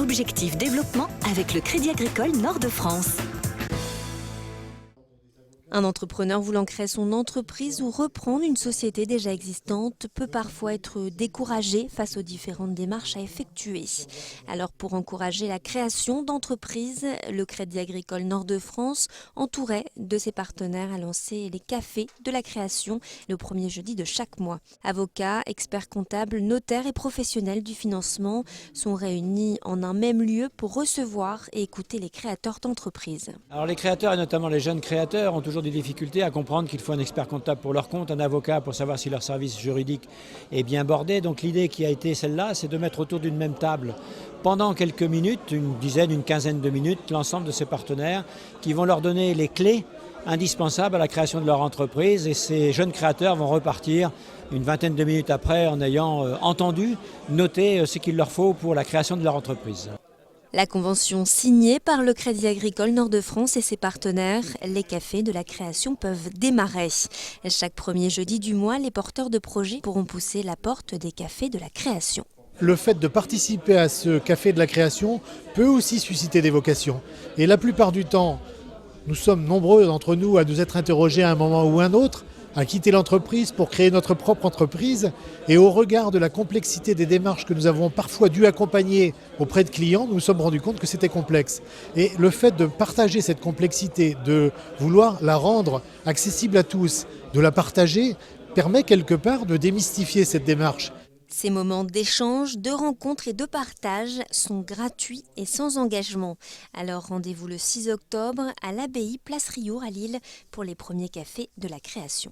Objectif Développement avec le Crédit Agricole Nord-de-France. Un entrepreneur voulant créer son entreprise ou reprendre une société déjà existante peut parfois être découragé face aux différentes démarches à effectuer. Alors pour encourager la création d'entreprises, le Crédit Agricole Nord-de-France, entouré de ses partenaires, a lancé les cafés de la création le premier jeudi de chaque mois. Avocats, experts comptables, notaires et professionnels du financement sont réunis en un même lieu pour recevoir et écouter les créateurs d'entreprises. Alors les créateurs et notamment les jeunes créateurs ont toujours des difficultés à comprendre qu'il faut un expert comptable pour leur compte, un avocat pour savoir si leur service juridique est bien bordé. Donc l'idée qui a été celle-là, c'est de mettre autour d'une même table pendant quelques minutes, une dizaine, une quinzaine de minutes, l'ensemble de ces partenaires qui vont leur donner les clés indispensables à la création de leur entreprise. Et ces jeunes créateurs vont repartir une vingtaine de minutes après en ayant entendu, noté ce qu'il leur faut pour la création de leur entreprise. La convention signée par le Crédit Agricole Nord-de-France et ses partenaires, les cafés de la création peuvent démarrer. Chaque premier jeudi du mois, les porteurs de projets pourront pousser la porte des cafés de la création. Le fait de participer à ce café de la création peut aussi susciter des vocations. Et la plupart du temps, nous sommes nombreux d'entre nous à nous être interrogés à un moment ou un autre, à quitter l'entreprise pour créer notre propre entreprise. Et au regard de la complexité des démarches que nous avons parfois dû accompagner auprès de clients, nous nous sommes rendus compte que c'était complexe. Et le fait de partager cette complexité, de vouloir la rendre accessible à tous, de la partager, permet quelque part de démystifier cette démarche. Ces moments d'échange, de rencontres et de partage sont gratuits et sans engagement. Alors rendez-vous le 6 octobre à l'Abbaye Place Riour à Lille pour les premiers cafés de la création.